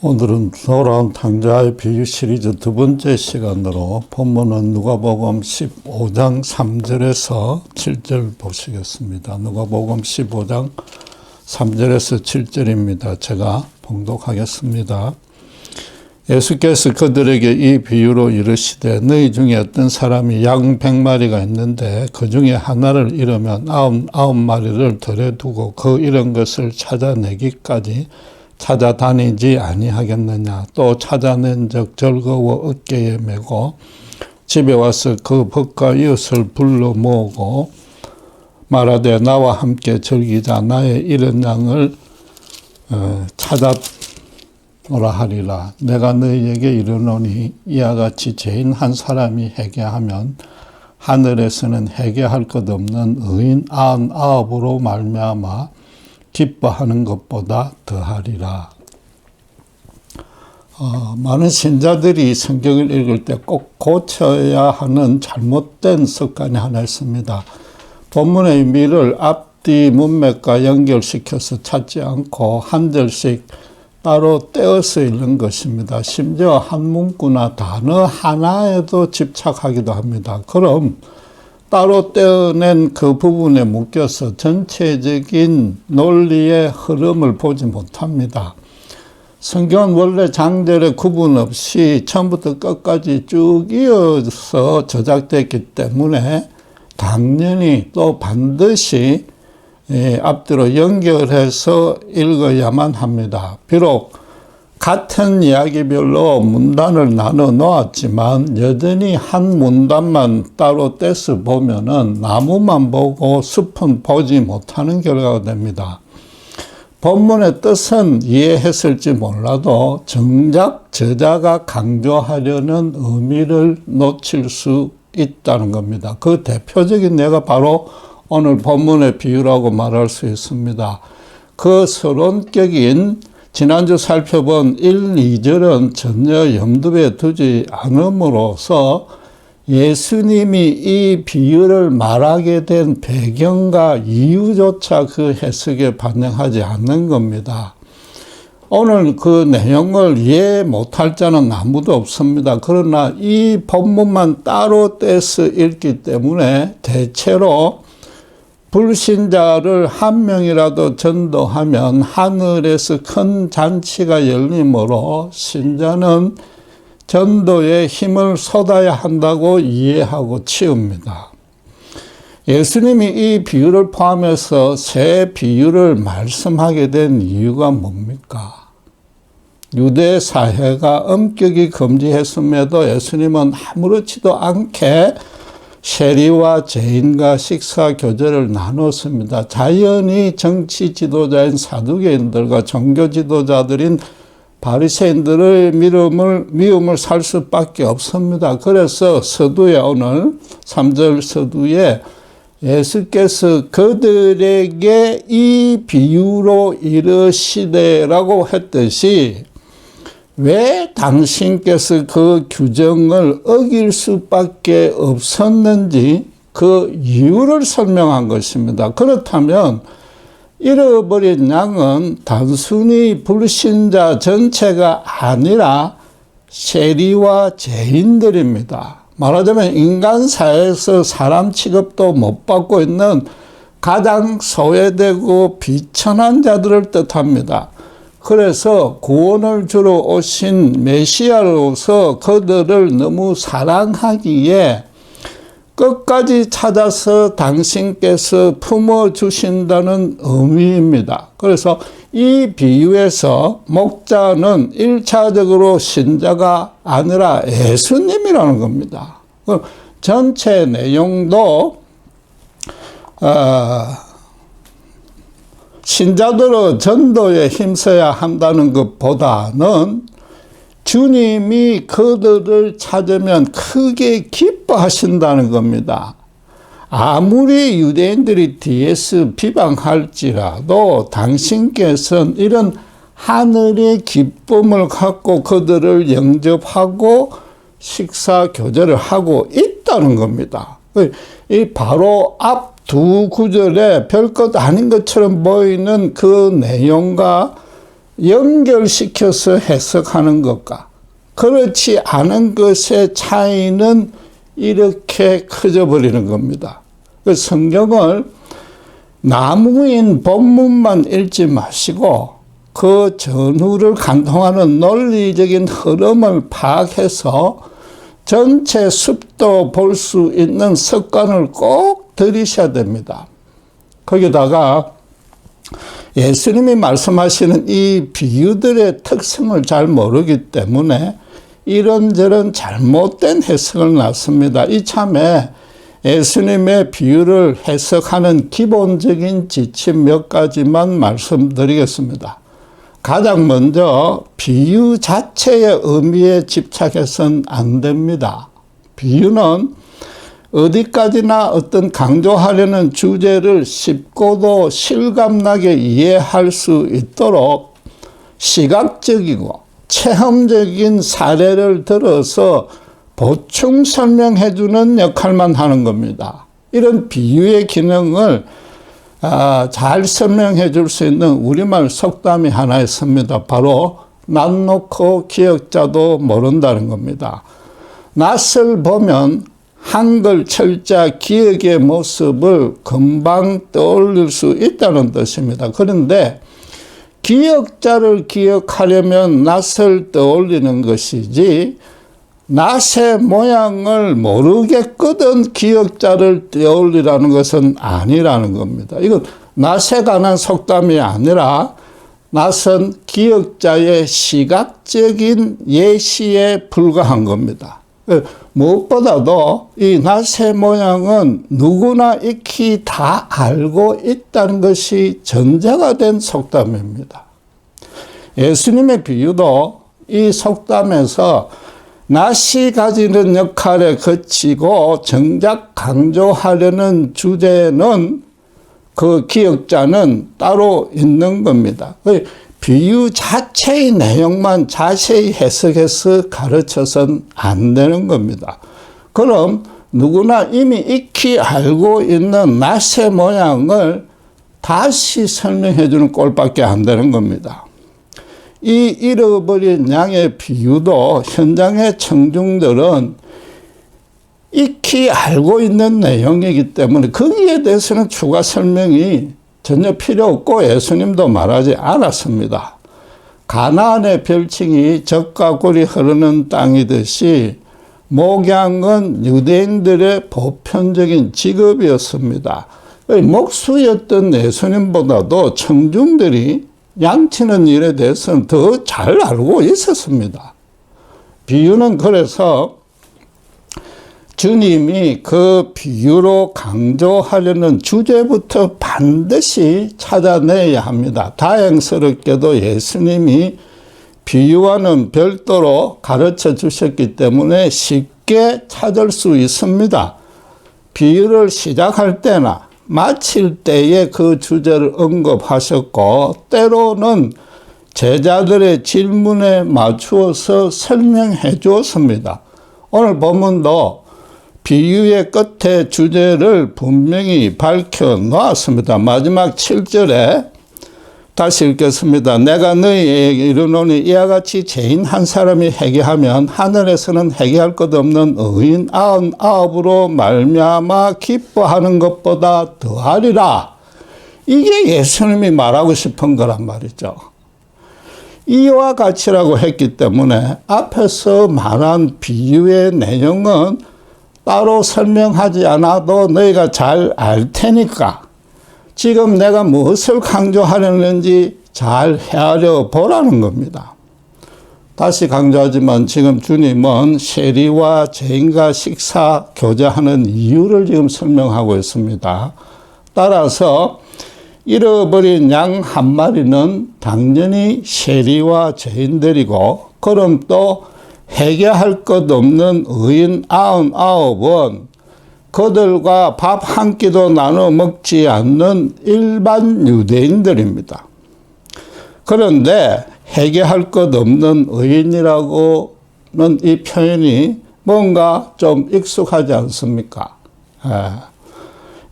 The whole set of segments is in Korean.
오늘은 돌아온 탕자의 비유 시리즈 두 번째 시간으로 본문은 누가복음 15장 3절에서 7절 보시겠습니다. 누가복음 15장 3절에서 7절입니다. 제가 봉독하겠습니다. 예수께서 그들에게 이 비유로 이르시되 너희 중에 어떤 사람이 양 100마리가 있는데 그 중에 하나를 잃으면 99마리를 들여 두고 그 잃은 것을 찾아내기까지 찾아다니지 아니하겠느냐. 또 찾아낸 적 즐거워 어깨에 메고 집에 와서 그 벗과 이웃을 불러 모으고 말하되 나와 함께 즐기자. 나의 잃은 양을 찾아오라 하리라. 내가 너희에게 이르노니 이와 같이 죄인 한 사람이 회개하면 하늘에서는 회개할 것 없는 의인 99으로 말미암아 기뻐하는 것보다 더하리라. 많은 신자들이 성경을 읽을 때 꼭 고쳐야 하는 잘못된 습관이 하나 있습니다. 본문의 의미를 앞뒤 문맥과 연결시켜서 찾지 않고 한 절씩 따로 떼어서 읽는 것입니다. 심지어 한 문구나 단어 하나에도 집착하기도 합니다. 그럼 따로 떼어낸 그 부분에 묶여서 전체적인 논리의 흐름을 보지 못합니다. 성경은 원래 장절에 구분 없이 처음부터 끝까지 쭉 이어서 저작됐기 때문에 당연히 또 반드시 앞뒤로 연결해서 읽어야만 합니다. 비록 같은 이야기별로 문단을 나눠 놓았지만 여전히 한 문단만 따로 떼서 보면은 나무만 보고 숲은 보지 못하는 결과가 됩니다. 본문의 뜻은 이해했을지 몰라도 정작 저자가 강조하려는 의미를 놓칠 수 있다는 겁니다. 그 대표적인 예가 바로 오늘 본문의 비유라고 말할 수 있습니다. 그 서론격인 지난주 살펴본 1, 2절은 전혀 염두에 두지 않음으로써 예수님이 이 비유를 말하게 된 배경과 이유조차 그 해석에 반영하지 않는 겁니다. 오늘 그 내용을 이해 못할 자는 아무도 없습니다. 그러나 이 본문만 따로 떼서 읽기 때문에 대체로 불신자를 한 명이라도 전도하면 하늘에서 큰 잔치가 열리므로 신자는 전도에 힘을 쏟아야 한다고 이해하고 치웁니다. 예수님이 이 비유를 포함해서 세 비유를 말씀하게 된 이유가 뭡니까? 유대 사회가 엄격히 금지했음에도 예수님은 아무렇지도 않게 세리와 죄인과 식사 교제를 나눴습니다. 자연히 정치 지도자인 사두개인들과 종교 지도자들인 바리새인들의 미움을 살 수밖에 없습니다. 그래서 서두에 오늘 3절 서두에 예수께서 그들에게 이 비유로 이르시되라고 했듯이 왜 당신께서 그 규정을 어길 수밖에 없었는지 그 이유를 설명한 것입니다. 그렇다면 잃어버린 양은 단순히 불신자 전체가 아니라 세리와 죄인들입니다. 말하자면 인간 사회에서 사람 취급도 못 받고 있는 가장 소외되고 비천한 자들을 뜻합니다. 그래서 구원을 주러 오신 메시아로서 그들을 너무 사랑하기에 끝까지 찾아서 당신께서 품어주신다는 의미입니다. 그래서 이 비유에서 목자는 1차적으로 신자가 아니라 예수님이라는 겁니다. 전체 내용도 신자들의 전도에 힘써야 한다는 것보다는 주님이 그들을 찾으면 크게 기뻐하신다는 겁니다. 아무리 유대인들이 뒤에서 비방할지라도 당신께서는 이런 하늘의 기쁨을 갖고 그들을 영접하고 식사 교제를 하고 있다는 겁니다. 이 바로 앞 두 구절에 별것 아닌 것처럼 보이는 그 내용과 연결시켜서 해석하는 것과 그렇지 않은 것의 차이는 이렇게 커져 버리는 겁니다. 그 성경을 나무인 본문만 읽지 마시고 그 전후를 간통하는 논리적인 흐름을 파악해서 전체 숲도 볼 수 있는 습관을 꼭 들이셔야 됩니다. 거기다가 예수님이 말씀하시는 이 비유들의 특성을 잘 모르기 때문에 이런저런 잘못된 해석을 놨습니다. 이참에 예수님의 비유를 해석하는 기본적인 지침 몇 가지만 말씀드리겠습니다. 가장 먼저 비유 자체의 의미에 집착해서는 안 됩니다. 비유는 어디까지나 어떤 강조하려는 주제를 쉽고도 실감나게 이해할 수 있도록 시각적이고 체험적인 사례를 들어서 보충 설명해주는 역할만 하는 겁니다. 이런 비유의 기능을 잘 설명해 줄 수 있는 우리말 속담이 하나 있습니다. 바로 낯 놓고 기역자도 모른다는 겁니다. 낯을 보면 한글 철자 기역의 모습을 금방 떠올릴 수 있다는 뜻입니다. 그런데 기역자를 기억하려면 낯을 떠올리는 것이지 낯의 모양을 모르겠거든 기역자를 떠올리라는 것은 아니라는 겁니다. 이건 낯에 관한 속담이 아니라 낯은 기역자의 시각적인 예시에 불과한 겁니다. 무엇보다도 이 낯의 모양은 누구나 익히 다 알고 있다는 것이 전제가 된 속담입니다. 예수님의 비유도 이 속담에서 낯이 가지는 역할에 그치고 정작 강조하려는 주제는 그 기억자는 따로 있는 겁니다. 비유 자체의 내용만 자세히 해석해서 가르쳐서는 안 되는 겁니다. 그럼 누구나 이미 익히 알고 있는 낯의 모양을 다시 설명해 주는 꼴밖에 안 되는 겁니다. 이 잃어버린 양의 비유도 현장의 청중들은 익히 알고 있는 내용이기 때문에 거기에 대해서는 추가 설명이 전혀 필요 없고 예수님도 말하지 않았습니다. 가나안의 별칭이 젖과 꿀이 흐르는 땅이듯이 목양은 유대인들의 보편적인 직업이었습니다. 목수였던 예수님보다도 청중들이 양치는 일에 대해서는 더 잘 알고 있었습니다. 비유는 그래서 주님이 그 비유로 강조하려는 주제부터 반드시 찾아내야 합니다. 다행스럽게도 예수님이 비유와는 별도로 가르쳐 주셨기 때문에 쉽게 찾을 수 있습니다. 비유를 시작할 때나 마칠 때에 그 주제를 언급하셨고 때로는 제자들의 질문에 맞추어서 설명해 주었습니다. 오늘 본문도 비유의 끝에 주제를 분명히 밝혀 놓았습니다. 마지막 7절에 다시 읽겠습니다. 내가 너희에게 이르노니 이와 같이 죄인 한 사람이 회개하면 하늘에서는 회개할 것 없는 의인 99으로 말미암아 기뻐하는 것보다 더하리라. 이게 예수님이 말하고 싶은 거란 말이죠. 이와 같이라고 했기 때문에 앞에서 말한 비유의 내용은 따로 설명하지 않아도 너희가 잘 알 테니까 지금 내가 무엇을 강조하려는지 잘 헤아려 보라는 겁니다. 다시 강조하지만 지금 주님은 세리와 죄인과 식사 교제하는 이유를 지금 설명하고 있습니다. 따라서 잃어버린 양 한 마리는 당연히 세리와 죄인들이고 그럼 또 회개할 것 없는 의인 99은 그들과 밥 한 끼도 나눠 먹지 않는 일반 유대인들입니다. 그런데 회개할 것 없는 의인이라고는 이 표현이 뭔가 좀 익숙하지 않습니까?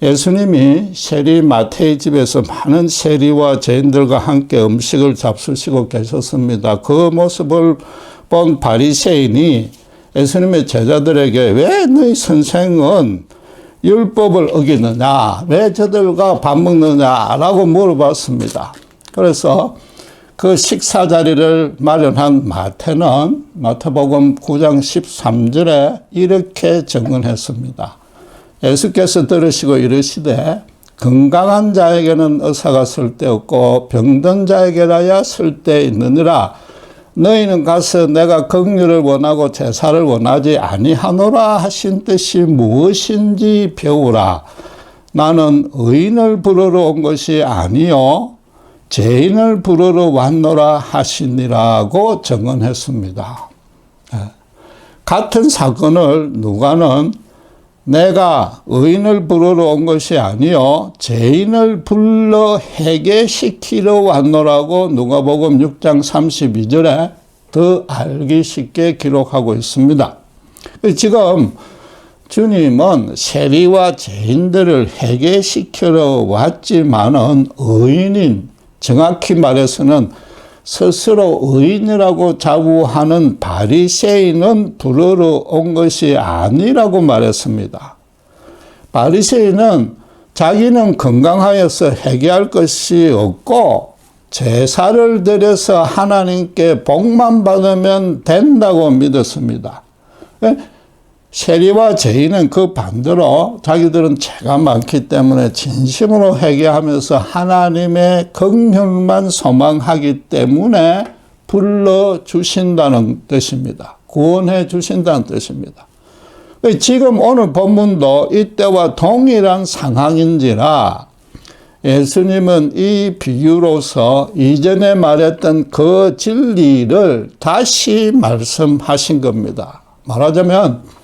예수님이 세리 마태의 집에서 많은 세리와 죄인들과 함께 음식을 잡수시고 계셨습니다. 그 모습을 본 바리새인이 예수님의 제자들에게 왜 너희 선생은 율법을 어기느냐, 왜 저들과 밥 먹느냐라고 물어봤습니다. 그래서 그 식사 자리를 마련한 마태는 마태복음 9장 13절에 이렇게 증언했습니다. 예수께서 들으시고 이르시되 건강한 자에게는 의사가 쓸데없고 병든 자에게라야 쓸데있느니라. 너희는 가서 내가 긍휼을 원하고 제사를 원하지 아니하노라 하신 뜻이 무엇인지 배우라. 나는 의인을 부르러 온 것이 아니요 죄인을 부르러 왔노라 하시니라고 증언했습니다. 같은 사건을 누가는 내가 의인을 부르러 온 것이 아니요 죄인을 불러 회개시키러 왔노라고 누가복음 6장 32절에 더 알기 쉽게 기록하고 있습니다. 지금 주님은 세리와 죄인들을 회개시키러 왔지만은 의인인, 정확히 말해서는 스스로 의인이라고 자부하는 바리새인은 부르러 온 것이 아니라고 말했습니다. 바리새인은 자기는 건강하여서 회개할 것이 없고 제사를 드려서 하나님께 복만 받으면 된다고 믿었습니다. 세리와 죄인은 그 반대로 자기들은 죄가 많기 때문에 진심으로 회개하면서 하나님의 긍휼만 소망하기 때문에 불러주신다는 뜻입니다. 구원해 주신다는 뜻입니다. 지금 오늘 본문도 이때와 동일한 상황인지라 예수님은 이 비유로서 이전에 말했던 그 진리를 다시 말씀하신 겁니다. 말하자면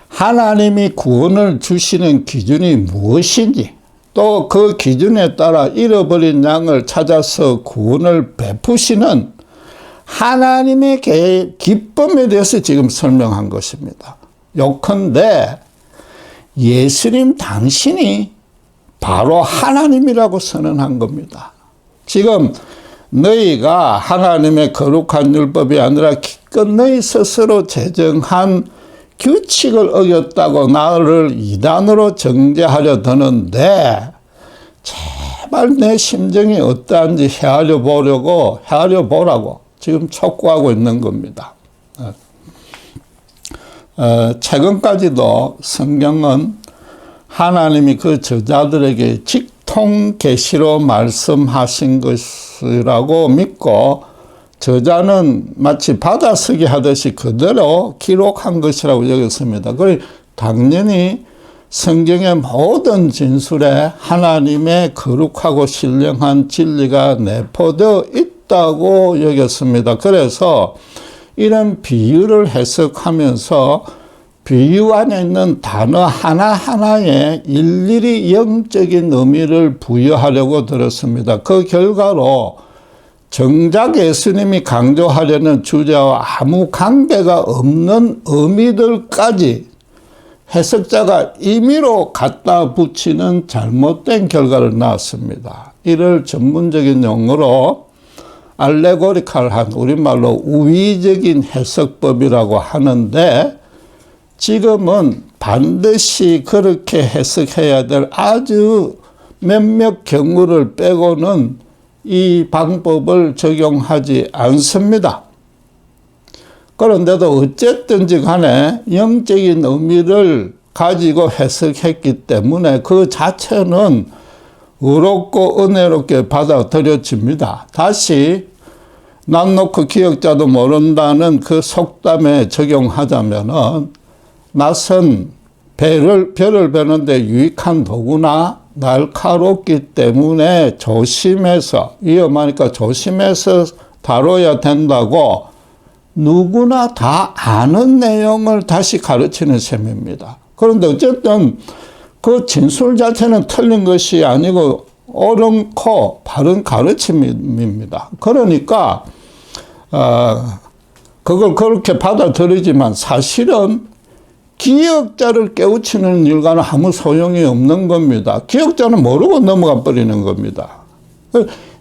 하나님이 구원을 주시는 기준이 무엇인지 또 그 기준에 따라 잃어버린 양을 찾아서 구원을 베푸시는 하나님의 기쁨에 대해서 지금 설명한 것입니다. 요컨대 예수님 당신이 바로 하나님이라고 선언한 겁니다. 지금 너희가 하나님의 거룩한 율법이 아니라 기껏 너희 스스로 제정한 규칙을 어겼다고 나를 이단으로 정죄하려 드는데 제발 내 심정이 어떠한지 헤아려 보라고 지금 촉구하고 있는 겁니다. 최근까지도 성경은 하나님이 그 저자들에게 직통 계시로 말씀하신 것이라고 믿고 저자는 마치 받아쓰기 하듯이 그대로 기록한 것이라고 여겼습니다. 그리고 당연히 성경의 모든 진술에 하나님의 거룩하고 신령한 진리가 내포되어 있다고 여겼습니다. 그래서 이런 비유를 해석하면서 비유 안에 있는 단어 하나하나에 일일이 영적인 의미를 부여하려고 들었습니다. 그 결과로 정작 예수님이 강조하려는 주제와 아무 관계가 없는 의미들까지 해석자가 임의로 갖다 붙이는 잘못된 결과를 낳았습니다. 이를 전문적인 용어로 알레고리칼한 우리말로 우위적인 해석법이라고 하는데 지금은 반드시 그렇게 해석해야 될 아주 몇몇 경우를 빼고는 이 방법을 적용하지 않습니다. 그런데도 어쨌든지 간에 영적인 의미를 가지고 해석했기 때문에 그 자체는 의롭고 은혜롭게 받아들여집니다. 다시 난 놓고 기억자도 모른다는 그 속담에 적용하자면은 낯선 별을 베는데 유익한 도구나 날카롭기 때문에 조심해서 위험하니까 조심해서 다뤄야 된다고 누구나 다 아는 내용을 다시 가르치는 셈입니다. 그런데 어쨌든 그 진술 자체는 틀린 것이 아니고 옳고 바른 가르침입니다. 그러니까 그걸 그렇게 받아들이지만 사실은 기억자를 깨우치는 일과는 아무 소용이 없는 겁니다. 기억자는 모르고 넘어가 버리는 겁니다.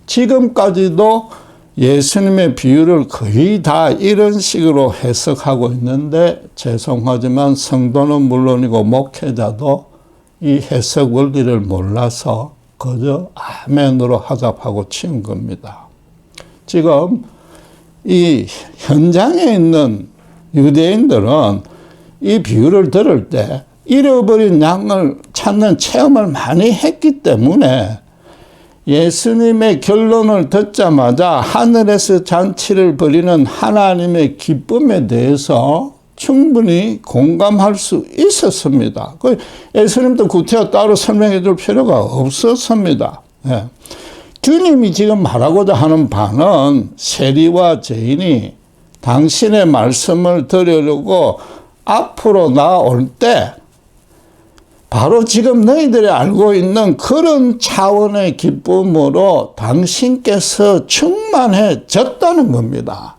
지금까지도 예수님의 비유를 거의 다 이런 식으로 해석하고 있는데 죄송하지만 성도는 물론이고 목회자도 이 해석 원리를 몰라서 그저 아멘으로 화답하고 치운 겁니다. 지금 이 현장에 있는 유대인들은 이 비유를 들을 때 잃어버린 양을 찾는 체험을 많이 했기 때문에 예수님의 결론을 듣자마자 하늘에서 잔치를 벌이는 하나님의 기쁨에 대해서 충분히 공감할 수 있었습니다. 예수님도 구체적으로 따로 설명해 줄 필요가 없었습니다. 예. 주님이 지금 말하고자 하는 바는 세리와 죄인이 당신의 말씀을 들으려고 앞으로 나올 때 바로 지금 너희들이 알고 있는 그런 차원의 기쁨으로 당신께서 충만해졌다는 겁니다.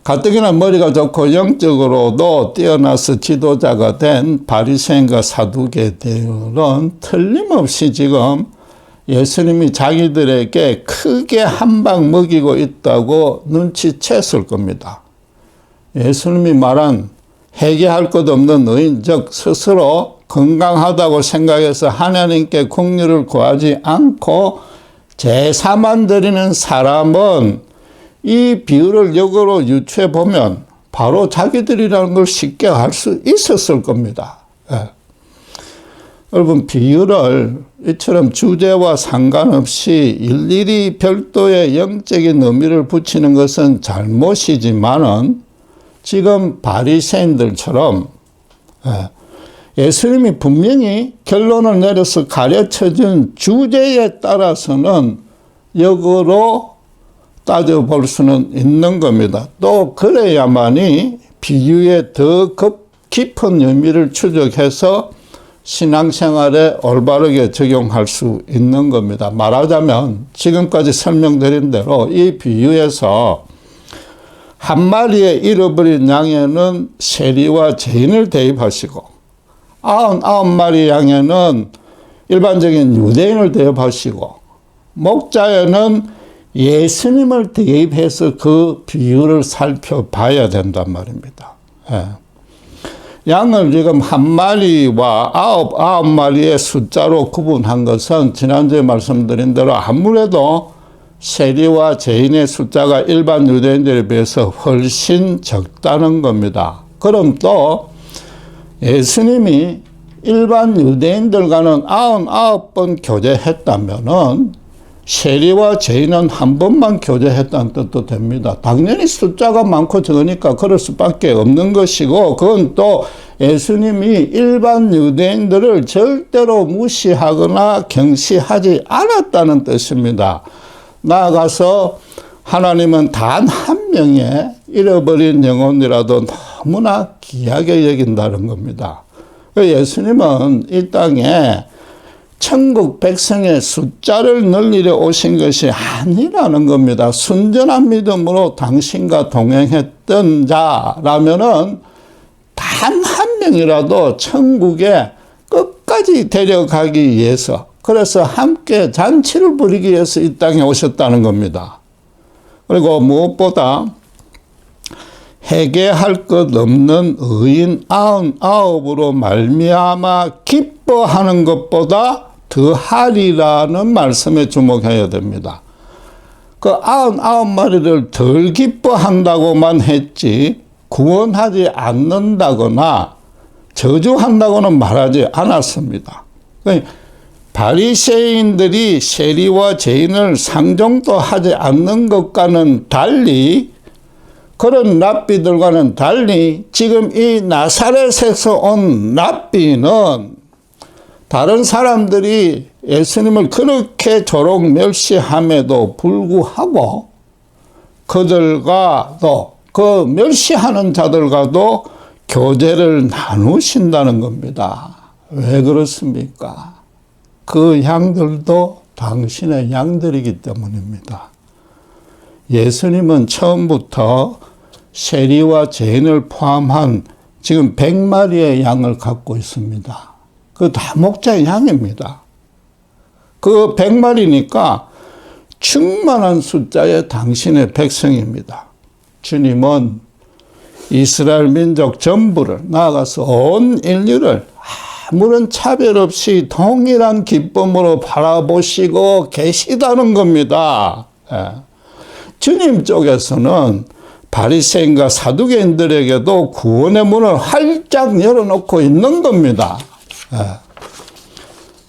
가뜩이나 머리가 좋고 영적으로도 뛰어나서 지도자가 된 바리새인과 사두개들은 틀림없이 지금 예수님이 자기들에게 크게 한 방 먹이고 있다고 눈치챘을 겁니다. 예수님이 말한 회개할 것 없는 의인, 즉 스스로 건강하다고 생각해서 하나님께 긍휼을 구하지 않고 제사만 드리는 사람은 이 비유를 역으로 유추해 보면 바로 자기들이라는 걸 쉽게 알 수 있었을 겁니다. 예. 여러분, 비유를 이처럼 주제와 상관없이 일일이 별도의 영적인 의미를 붙이는 것은 잘못이지만은 지금 바리새인들처럼 예수님이 분명히 결론을 내려서 가르쳐준 주제에 따라서는 역으로 따져볼 수는 있는 겁니다. 또 그래야만이 비유에 더 깊은 의미를 추적해서 신앙생활에 올바르게 적용할 수 있는 겁니다. 말하자면 지금까지 설명드린 대로 이 비유에서 한 마리의 잃어버린 양에는 세리와 죄인을 대입하시고 99마리 양에는 일반적인 유대인을 대입하시고 목자에는 예수님을 대입해서 그 비유를 살펴봐야 된단 말입니다. 예. 양을 지금 한 마리와 아홉 마리의 숫자로 구분한 것은 지난주에 말씀드린 대로 아무래도 세리와 죄인의 숫자가 일반 유대인들에 비해서 훨씬 적다는 겁니다. 그럼 또 예수님이 일반 유대인들과는 99번 교제했다면은 세리와 죄인은 한 번만 교제했다는 뜻도 됩니다. 당연히 숫자가 많고 적으니까 그럴 수밖에 없는 것이고, 그건 또 예수님이 일반 유대인들을 절대로 무시하거나 경시하지 않았다는 뜻입니다. 나아가서 하나님은 단 한 명의 잃어버린 영혼이라도 너무나 귀하게 여긴다는 겁니다. 예수님은 이 땅에 천국 백성의 숫자를 늘리려 오신 것이 아니라는 겁니다. 순전한 믿음으로 당신과 동행했던 자라면은 단 한 명이라도 천국에 끝까지 데려가기 위해서, 그래서 함께 잔치를 벌이기 위해서 이 땅에 오셨다는 겁니다. 그리고 무엇보다 회개할 것 없는 의인 99으로 말미암아 기뻐하는 것보다 더하리라는 말씀에 주목해야 됩니다. 그 99마리를 덜 기뻐한다고만 했지 구원하지 않는다거나 저주한다고는 말하지 않았습니다. 바리새인들이 세리와 죄인을 상종도 하지 않는 것과는 달리, 그런 랍비들과는 달리 지금 이 나사렛에서 온 랍비는 다른 사람들이 예수님을 그렇게 조롱 멸시함에도 불구하고 그들과도, 그 멸시하는 자들과도 교제를 나누신다는 겁니다. 왜 그렇습니까? 그 양들도 당신의 양들이기 때문입니다. 예수님은 처음부터 세리와 죄인을 포함한 지금 100마리의 양을 갖고 있습니다. 그 다 목자의 양입니다. 그 100마리니까 충만한 숫자의 당신의 백성입니다. 주님은 이스라엘 민족 전부를 나아가서 온 인류를 아무런 차별 없이 동일한 기쁨으로 바라보시고 계시다는 겁니다. 주님 쪽에서는 바리새인과 사두개인들에게도 구원의 문을 활짝 열어놓고 있는 겁니다.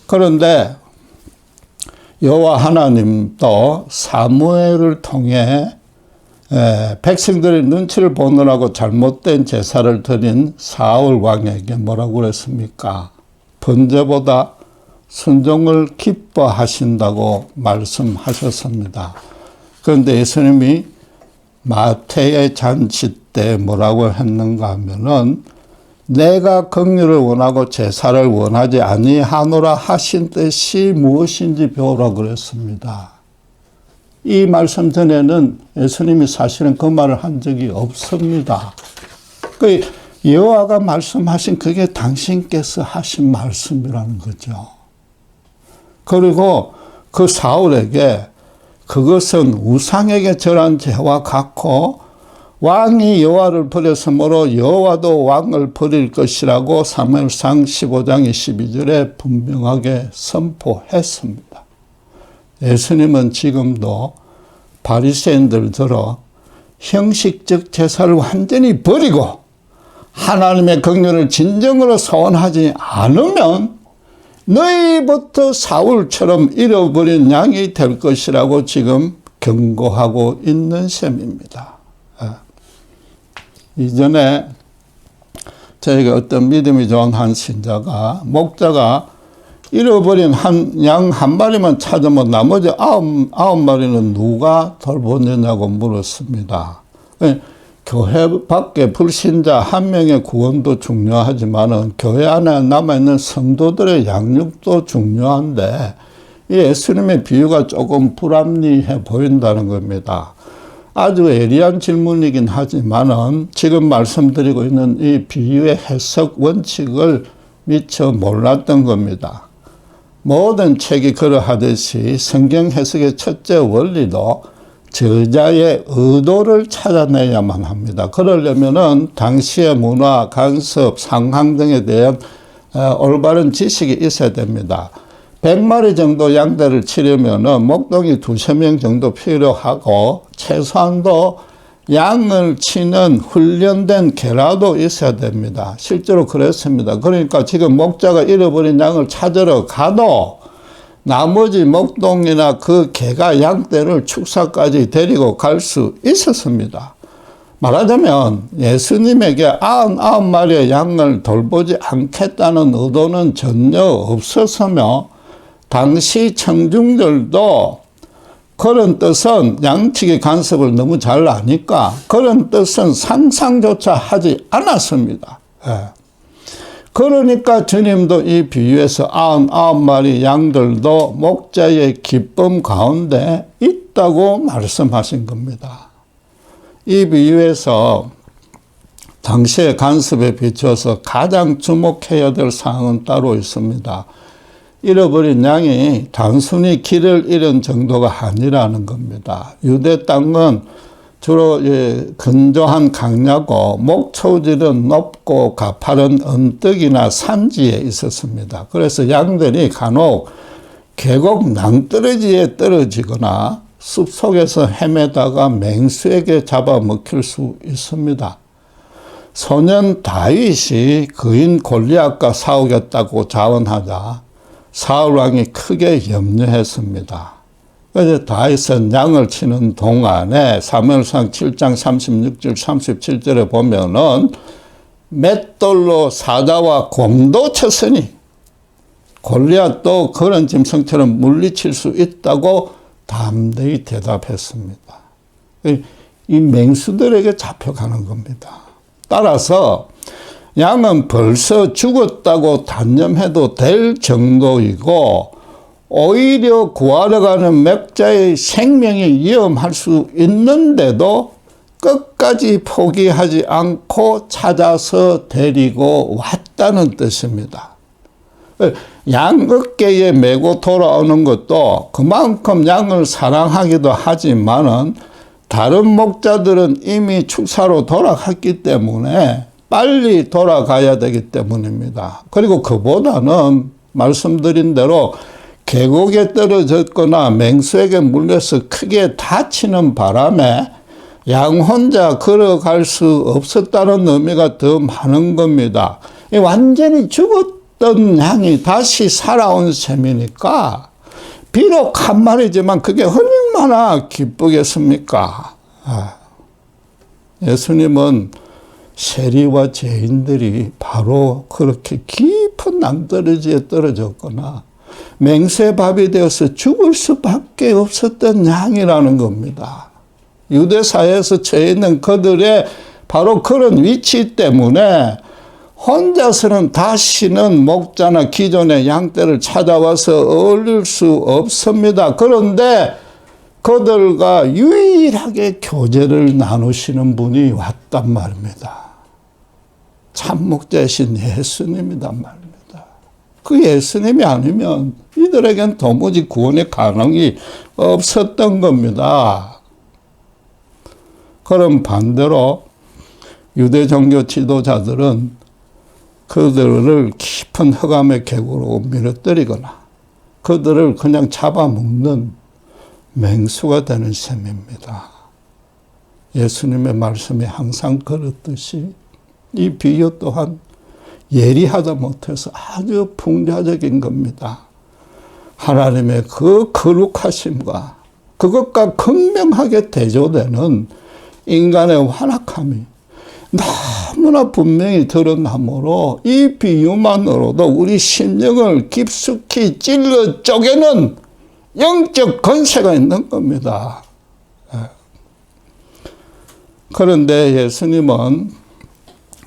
그런데 여호와 하나님도 사무엘을 통해 백성들의 눈치를 보느라고 잘못된 제사를 드린 사울 왕에게 뭐라고 그랬습니까? 번제보다 순종을 기뻐하신다고 말씀하셨습니다. 그런데 예수님이 마태의 잔치 때 뭐라고 했는가 하면은 내가 긍휼을 원하고 제사를 원하지 아니하노라 하신 뜻이 무엇인지 배우라 그랬습니다. 이 말씀 전에는 예수님이 사실은 그 말을 한 적이 없습니다. 그 여호와가 말씀하신 그게 당신께서 하신 말씀이라는 거죠. 그리고 그 사울에게 그것은 우상에게 절한 죄와 같고 왕이 여호와를 버렸으므로 여호와도 왕을 버릴 것이라고 사무엘상 15장 22절에 분명하게 선포했습니다. 예수님은 지금도 바리새인들처럼 형식적 제사를 완전히 버리고 하나님의 긍휼을 진정으로 소원하지 않으면 너희부터 사울처럼 잃어버린 양이 될 것이라고 지금 경고하고 있는 셈입니다. 이전에 저희가 어떤 믿음이 좋은 한 신자가 목자가 잃어버린 양 한 마리만 찾으면 나머지 아홉 마리는 누가 돌보느냐고 물었습니다. 교회 밖에 불신자 한 명의 구원도 중요하지만 교회 안에 남아있는 성도들의 양육도 중요한데 이 예수님의 비유가 조금 불합리해 보인다는 겁니다. 아주 예리한 질문이긴 하지만은 지금 말씀드리고 있는 이 비유의 해석 원칙을 미처 몰랐던 겁니다. 모든 책이 그러하듯이 성경 해석의 첫째 원리도 저자의 의도를 찾아내야만 합니다. 그러려면은 당시의 문화, 간섭, 상황 등에 대한 올바른 지식이 있어야 됩니다. 100마리 정도 양떼를 치려면은 목동이 2~3명 정도 필요하고 최소한도 양을 치는 훈련된 계라도 있어야 됩니다. 실제로 그랬습니다. 그러니까 지금 목자가 잃어버린 양을 찾으러 가도 나머지 목동이나 그 개가 양떼를 축사까지 데리고 갈 수 있었습니다. 말하자면 예수님에게 99마리의 양을 돌보지 않겠다는 의도는 전혀 없었으며 당시 청중들도 그런 뜻은 양치기 간섭을 너무 잘 아니까 그런 뜻은 상상조차 하지 않았습니다. 그러니까 주님도 이 비유에서 99마리 양들도 목자의 기쁨 가운데 있다고 말씀하신 겁니다. 이 비유에서 당시의 간섭에 비춰서 가장 주목해야 될 사항은 따로 있습니다. 잃어버린 양이 단순히 길을 잃은 정도가 아니라는 겁니다. 유대 땅은 주로 건조한 강야고 목초질은 높고 가파른 언덕이나 산지에 있었습니다. 그래서 양들이 간혹 계곡 낭떠러지에 떨어지거나 숲속에서 헤매다가 맹수에게 잡아먹힐 수 있습니다. 소년 다윗이 그인 골리앗과 싸우겠다고 자원하자 사울 왕이 크게 염려했습니다. 그래서 다윗은 양을 치는 동안에 사무엘상 7장 36절 37절에 보면은 맷돌로 사자와 곰도 쳤으니 골리앗도 그런 짐승처럼 물리칠 수 있다고 담대히 대답했습니다. 이 맹수들에게 잡혀가는 겁니다. 따라서 양은 벌써 죽었다고 단념해도 될 정도이고 오히려 구하러 가는 목자의 생명이 위험할 수 있는데도 끝까지 포기하지 않고 찾아서 데리고 왔다는 뜻입니다. 양 어깨에 메고 돌아오는 것도 그만큼 양을 사랑하기도 하지만은 다른 목자들은 이미 축사로 돌아갔기 때문에 빨리 돌아가야 되기 때문입니다. 그리고 그보다는 말씀드린 대로 계곡에 떨어졌거나 맹수에게 물려서 크게 다치는 바람에 양 혼자 걸어갈 수 없었다는 의미가 더 많은 겁니다. 완전히 죽었던 양이 다시 살아온 셈이니까 비록 한 마리지만 그게 얼마나 기쁘겠습니까? 예수님은 세리와 죄인들이 바로 그렇게 깊은 낭떠러지에 떨어졌거나 맹수의 밥이 되어서 죽을 수밖에 없었던 양이라는 겁니다. 유대사회에서 처해 있는 그들의 바로 그런 위치 때문에 혼자서는 다시는 목자나 기존의 양떼를 찾아와서 어울릴 수 없습니다. 그런데 그들과 유일하게 교제를 나누시는 분이 왔단 말입니다. 참 목자이신 예수님이란 말입니다. 그 예수님이 아니면 이들에겐 도무지 구원의 가능이 없었던 겁니다. 그럼 반대로 유대 종교 지도자들은 그들을 깊은 흑암의 계곡으로 밀어뜨리거나 그들을 그냥 잡아먹는 맹수가 되는 셈입니다. 예수님의 말씀이 항상 그렇듯이 이 비유 또한 예리하다 못해서 아주 풍자적인 겁니다. 하나님의 그 거룩하심과 그것과 극명하게 대조되는 인간의 완악함이 너무나 분명히 드러나므로 이 비유만으로도 우리 심령을 깊숙이 찔러 쪼개는 영적 권세가 있는 겁니다. 그런데 예수님은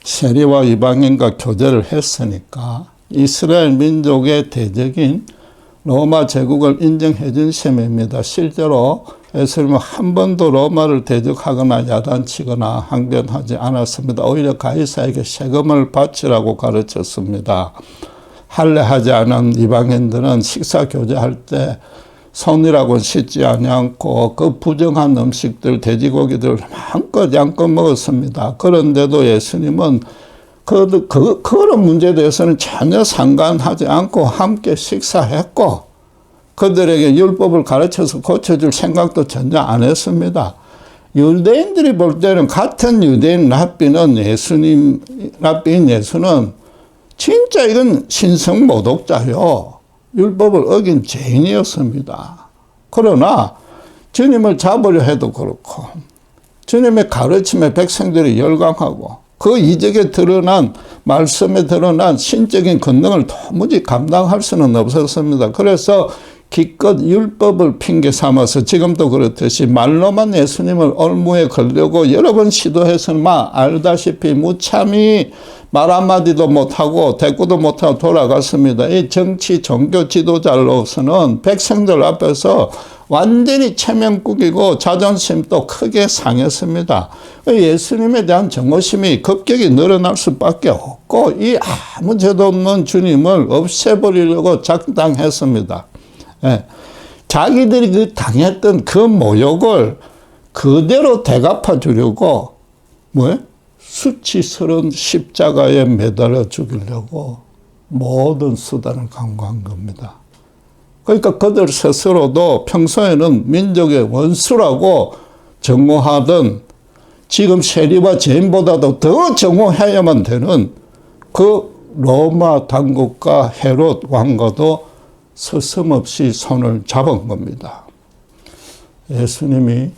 세리와 이방인과 교제를 했으니까 이스라엘 민족의 대적인 로마 제국을 인정해 준 셈입니다. 실제로 예수님은 한 번도 로마를 대적하거나 야단치거나 항변하지 않았습니다. 오히려 가이사에게 세금을 바치라고 가르쳤습니다. 할례하지 않은 이방인들은 식사 교제할 때 손이라고 씻지 않고 그 부정한 음식들, 돼지고기들 마음껏 양껏 먹었습니다. 그런데도 예수님은 그런 문제에 대해서는 전혀 상관하지 않고 함께 식사했고 그들에게 율법을 가르쳐서 고쳐줄 생각도 전혀 안 했습니다. 유대인들이 볼 때는 같은 유대인 랍비인 예수는 진짜 이건 신성모독자요. 율법을 어긴 죄인이었습니다. 그러나 주님을 잡으려 해도 그렇고 주님의 가르침에 백성들이 열광하고 그 이적에 드러난 말씀에 드러난 신적인 권능을 도무지 감당할 수는 없었습니다. 그래서 기껏 율법을 핑계 삼아서 지금도 그렇듯이 말로만 예수님을 올무에 걸려고 여러 번 시도해서만 알다시피 무참히 말 한마디도 못하고 대꾸도 못하고 돌아갔습니다. 이 정치 종교 지도자로서는 백성들 앞에서 완전히 체면국이고 자존심도 크게 상했습니다. 예수님에 대한 정오심이 급격히 늘어날 수밖에 없고 이 아무 죄도 없는 주님을 없애버리려고 작당했습니다. 자기들이 그 당했던 그 모욕을 그대로 대갚아 주려고 수치스러운 십자가에 매달려 죽이려고 모든 수단을 강구한 겁니다. 그러니까 그들 스스로도 평소에는 민족의 원수라고 정오하던 지금 세리와 죄인보다도 더 정오해야만 되는 그 로마 당국과 헤롯 왕과도 서슴없이 손을 잡은 겁니다. 예수님이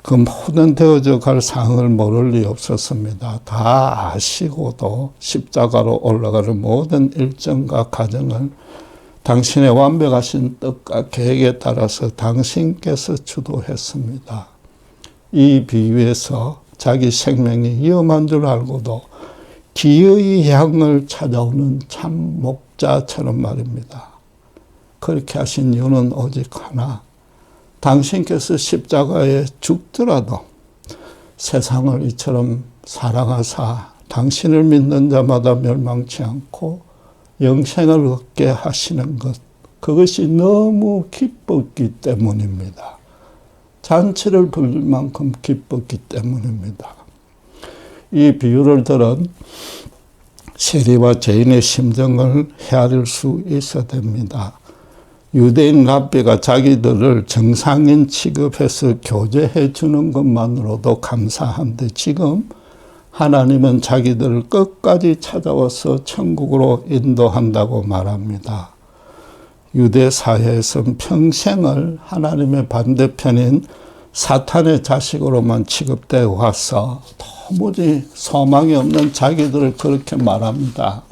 그 모든 되어져 갈 상을 모를 리 없었습니다. 다 아시고도 십자가로 올라가는 모든 일정과 과정을 당신의 완벽하신 뜻과 계획에 따라서 당신께서 주도했습니다. 이 비유에서 자기 생명이 위험한 줄 알고도 기어이 양을 찾아오는 참 목자처럼 말입니다. 그렇게 하신 이유는 오직 하나. 당신께서 십자가에 죽더라도 세상을 이처럼 사랑하사 당신을 믿는 자마다 멸망치 않고 영생을 얻게 하시는 것, 그것이 너무 기뻤기 때문입니다. 잔치를 부를 만큼 기뻤기 때문입니다. 이 비유를 들은 세리와 죄인의 심정을 헤아릴 수 있어야 됩니다. 유대인 랍비가 자기들을 정상인 취급해서 교제해 주는 것만으로도 감사한데 지금 하나님은 자기들을 끝까지 찾아와서 천국으로 인도한다고 말합니다. 유대 사회에서는 평생을 하나님의 반대편인 사탄의 자식으로만 취급되어 와서 도무지 소망이 없는 자기들을 그렇게 말합니다.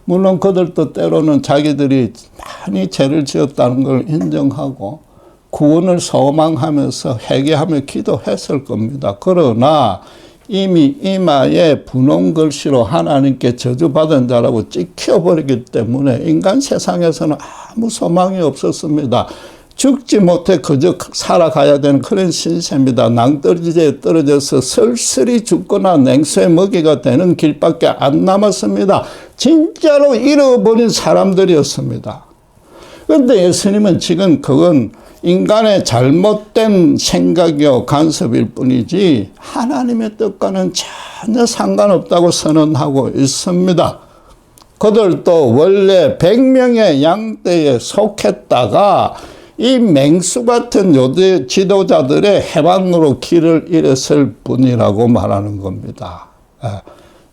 물론 그들도 때로는 자기들이 많이 죄를 지었다는 걸 인정하고 구원을 소망하면서 회개하며 기도했을 겁니다. 그러나 이미 이마에 분홍 글씨로 하나님께 저주받은 자라고 찍혀버리기 때문에 인간 세상에서는 아무 소망이 없었습니다. 죽지 못해 그저 살아가야 되는 그런 신세입니다. 낭떠러지에 떨어져서 쓸쓸히 죽거나 냉수의 먹이가 되는 길밖에 안 남았습니다. 진짜로 잃어버린 사람들이었습니다. 그런데 예수님은 지금 그건 인간의 잘못된 생각이요 간섭일 뿐이지 하나님의 뜻과는 전혀 상관없다고 선언하고 있습니다. 그들도 원래 100명의 양떼에 속했다가 이 맹수 같은 요대 지도자들의 해방으로 길을 잃었을 뿐이라고 말하는 겁니다.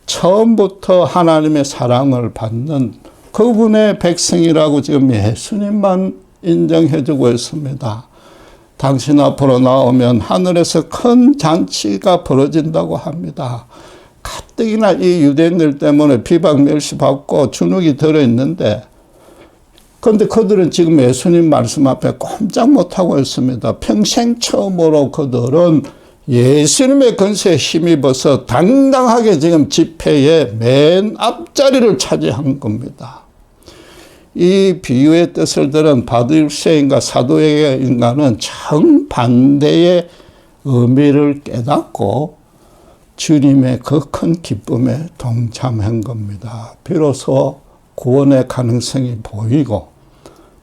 처음부터 하나님의 사랑을 받는 그분의 백성이라고 지금 예수님만 인정해주고 있습니다. 당신 앞으로 나오면 하늘에서 큰 잔치가 벌어진다고 합니다. 가뜩이나 이 유대인들 때문에 비방 멸시받고 주눅이 들어있는데 그런데 그들은 지금 예수님 말씀 앞에 꼼짝 못하고 있습니다. 평생 처음으로 그들은 예수님의 권세에 힘입어서 당당하게 지금 집회의 맨 앞자리를 차지한 겁니다. 이 비유의 뜻을 들은 바두일세인과 사도의 인간은 정반대의 의미를 깨닫고 주님의 그 큰 기쁨에 동참한 겁니다. 비로소 구원의 가능성이 보이고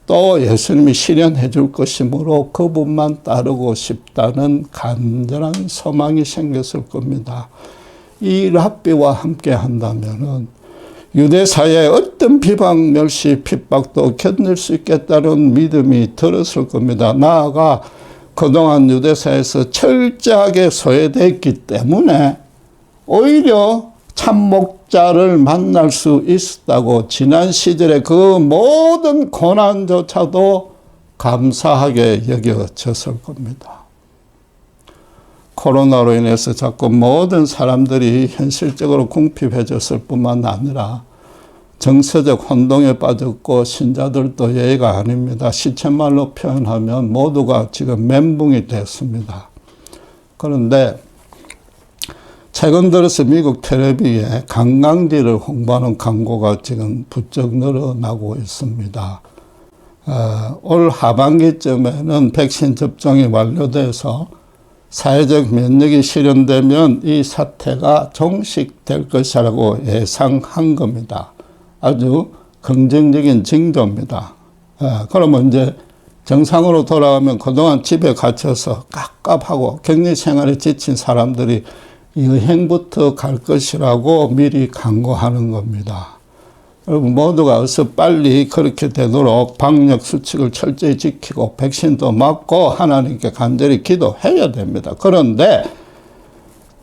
또 예수님이 실현해 줄 것이므로 그분만 따르고 싶다는 간절한 소망이 생겼을 겁니다. 이 랍비와 함께 한다면은 유대 사회의 어떤 비방, 멸시, 핍박도 견딜 수 있겠다는 믿음이 들었을 겁니다. 나아가 그동안 유대 사회에서 철저하게 소외됐기 때문에 오히려 참목자를 만날 수 있었다고 지난 시절에 그 모든 고난조차도 감사하게 여겨졌을 겁니다. 코로나로 인해서 자꾸 모든 사람들이 현실적으로 궁핍해졌을 뿐만 아니라 정서적 혼동에 빠졌고 신자들도 예의가 아닙니다. 시쳇말로 표현하면 모두가 지금 멘붕이 됐습니다. 그런데 최근 들어서 미국 텔레비에 관광지를 홍보하는 광고가 지금 부쩍 늘어나고 있습니다. 올 하반기쯤에는 백신 접종이 완료돼서 사회적 면역이 실현되면 이 사태가 종식될 것이라고 예상한 겁니다. 아주 긍정적인 징조입니다. 그러면 이제 정상으로 돌아가면 그동안 집에 갇혀서 깝깝하고 격리 생활에 지친 사람들이 여행부터 갈 것이라고 미리 강구하는 겁니다. 여러분 모두가 어서 빨리 그렇게 되도록 방역 수칙을 철저히 지키고 백신도 맞고 하나님께 간절히 기도해야 됩니다. 그런데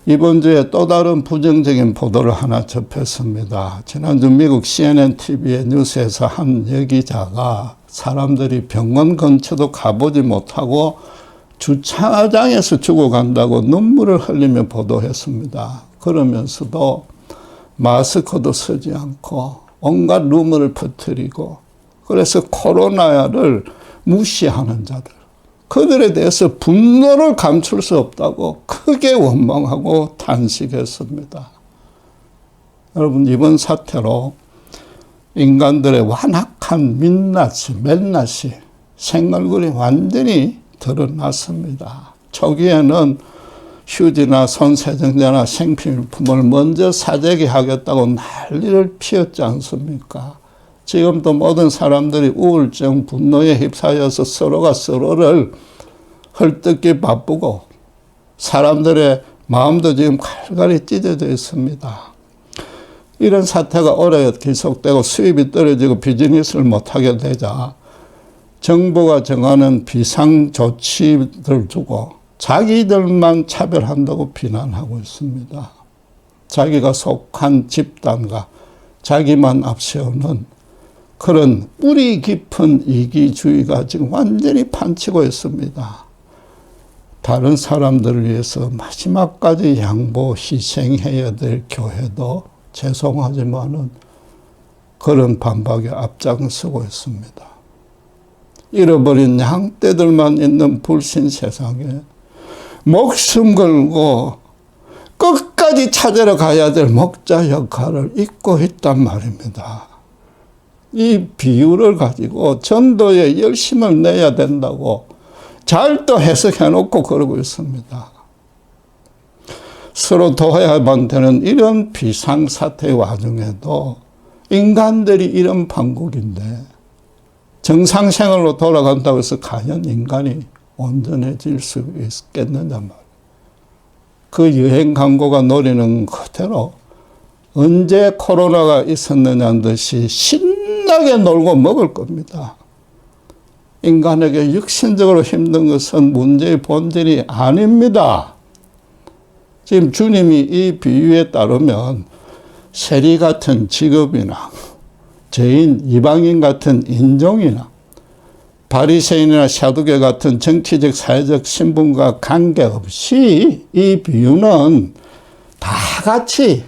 이번 주에 또 다른 부정적인 보도를 하나 접했습니다. 지난주 미국 CNN TV의 뉴스에서 한 여기자가 사람들이 병원 근처도 가보지 못하고 주차장에서 죽어간다고 눈물을 흘리며 보도했습니다. 그러면서도 마스크도 쓰지 않고 온갖 루머를 퍼뜨리고 그래서 코로나를 무시하는 자들, 그들에 대해서 분노를 감출 수 없다고 크게 원망하고 탄식했습니다. 여러분 이번 사태로 인간들의 완악한 민낯이 생얼굴이 완전히 드러났습니다. 초기에는 휴지나 손세정제나 생필품을 먼저 사재기 하겠다고 난리를 피웠지 않습니까? 지금도 모든 사람들이 우울증, 분노에 휩싸여서 서로가 서로를 헐뜯기 바쁘고 사람들의 마음도 지금 갈갈이 찢어져 있습니다. 이런 사태가 오래 계속되고 수입이 떨어지고 비즈니스를 못하게 되자 정부가 정하는 비상조치를 두고 자기들만 차별한다고 비난하고 있습니다. 자기가 속한 집단과 자기만 앞세우는 그런 뿌리 깊은 이기주의가 지금 완전히 판치고 있습니다. 다른 사람들을 위해서 마지막까지 양보, 희생해야 될 교회도 죄송하지만은 그런 반박에 앞장서고 있습니다. 잃어버린 양떼들만 있는 불신 세상에 목숨 걸고 끝까지 찾으러 가야 될 목자 역할을 잊고 있단 말입니다. 이 비유를 가지고 전도에 열심을 내야 된다고 잘 또 해석해놓고 그러고 있습니다. 서로 도와야만 되는 이런 비상사태 와중에도 인간들이 이런 판국인데 정상생활로 돌아간다고 해서 과연 인간이 온전해질 수 있겠느냐 말이에요. 그 여행 광고가 노리는 그대로 언제 코로나가 있었느냐는 듯이 신나게 놀고 먹을 겁니다. 인간에게 육신적으로 힘든 것은 문제의 본질이 아닙니다. 지금 주님이 이 비유에 따르면 세리 같은 직업이나 죄인, 이방인 같은 인종이나 바리새인이나 사두개 같은 정치적, 사회적 신분과 관계없이 이 비유는 다 같이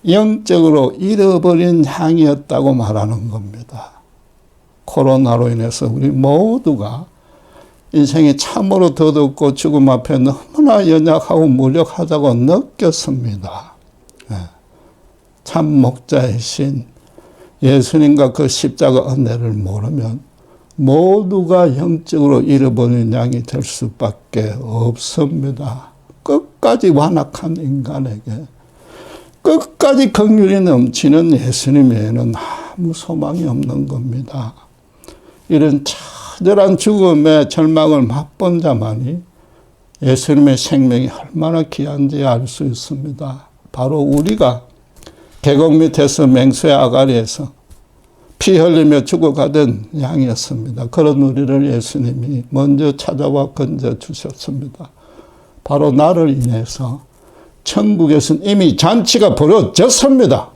영적으로 잃어버린 양이었다고 말하는 겁니다. 코로나로 인해서 우리 모두가 인생이 참으로 더덥고 죽음 앞에 너무나 연약하고 무력하다고 느꼈습니다. 참 목자이신 예수님과 그 십자가 은혜를 모르면 모두가 영적으로 잃어버린 양이 될 수밖에 없습니다. 끝까지 완악한 인간에게 끝까지 긍휼이 넘치는 예수님 외에는 아무 소망이 없는 겁니다. 이런 처절한 죽음의 절망을 맛본 자만이 예수님의 생명이 얼마나 귀한지 알 수 있습니다. 바로 우리가 계곡 밑에서 맹수의 아가리에서 피 흘리며 죽어가던 양이었습니다. 그런 우리를 예수님이 먼저 찾아와 건져주셨습니다. 바로 나를 인해서 천국에서는 이미 잔치가 벌어졌습니다.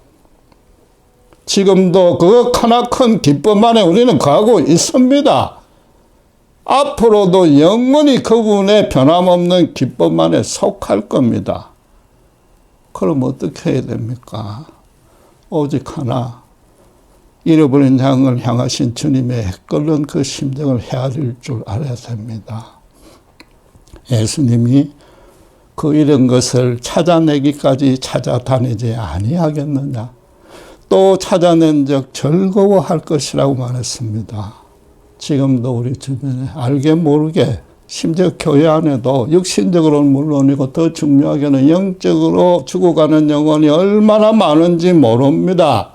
지금도 그 크나큰 기쁨 안에 우리는 가고 있습니다. 앞으로도 영원히 그분의 변함없는 기쁨 안에 속할 겁니다. 그럼 어떻게 해야 됩니까? 오직 하나, 잃어버린 양을 향하신 주님의 끓는 그 심정을 헤아릴 줄 알아야 됩니다. 예수님이 그 잃은 것을 찾아내기까지 찾아다니지 아니하겠느냐. 또 찾아낸 적 즐거워할 것이라고 말했습니다. 지금도 우리 주변에 알게 모르게 심지어 교회 안에도 육신적으로는 물론이고 더 중요하게는 영적으로 죽어가는 영혼이 얼마나 많은지 모릅니다.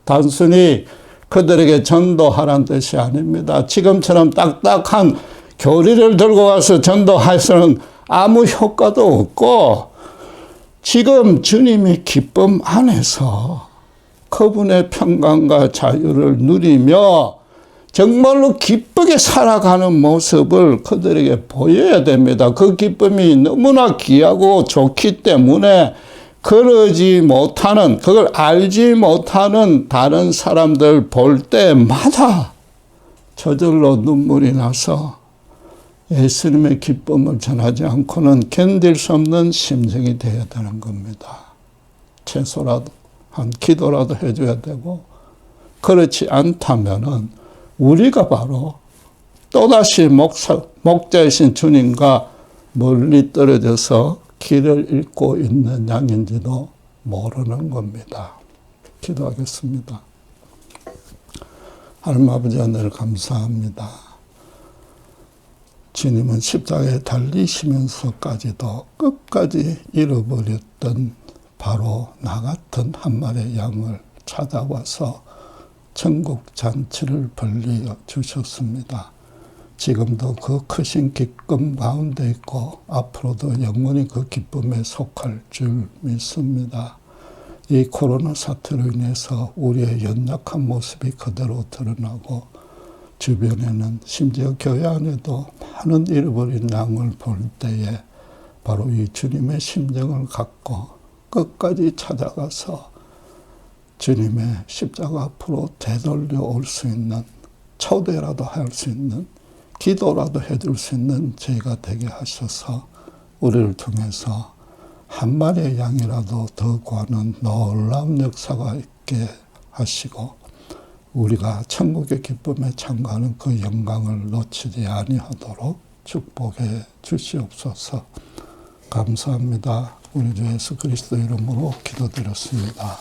단순히 그들에게 전도하라는 뜻이 아닙니다. 지금처럼 딱딱한 교리를 들고 와서 전도해서는 아무 효과도 없고 지금 주님의 기쁨 안에서 그분의 평강과 자유를 누리며 정말로 기쁘게 살아가는 모습을 그들에게 보여야 됩니다. 그 기쁨이 너무나 귀하고 좋기 때문에 그러지 못하는, 그걸 알지 못하는 다른 사람들 볼 때마다 저절로 눈물이 나서 예수님의 기쁨을 전하지 않고는 견딜 수 없는 심정이 되어야 되는 겁니다. 최소라도 한 기도라도 해줘야 되고, 그렇지 않다면은 우리가 바로 또다시 목자이신 주님과 멀리 떨어져서 길을 잃고 있는 양인지도 모르는 겁니다. 기도하겠습니다. 하나님 아버지, 하늘 감사합니다. 주님은 십자가에 달리시면서까지도 끝까지 잃어버렸던 바로 나 같은 한 마리의 양을 찾아와서 천국 잔치를 벌려 주셨습니다. 지금도 그 크신 기쁨 가운데 있고 앞으로도 영원히 그 기쁨에 속할 줄 믿습니다. 이 코로나 사태로 인해서 우리의 연약한 모습이 그대로 드러나고 주변에는 심지어 교회 안에도 많은 잃어버린 양을 볼 때에 바로 이 주님의 심정을 갖고 끝까지 찾아가서 주님의 십자가 앞으로 되돌려 올 수 있는, 초대라도 할 수 있는, 기도라도 해줄 수 있는 저희가 되게 하셔서 우리를 통해서 한 마리의 양이라도 더 구하는 놀라운 역사가 있게 하시고 우리가 천국의 기쁨에 참가하는 그 영광을 놓치지 아니하도록 축복해 주시옵소서. 감사합니다. 우리 주 예수 그리스도 이름으로 기도드렸습니다.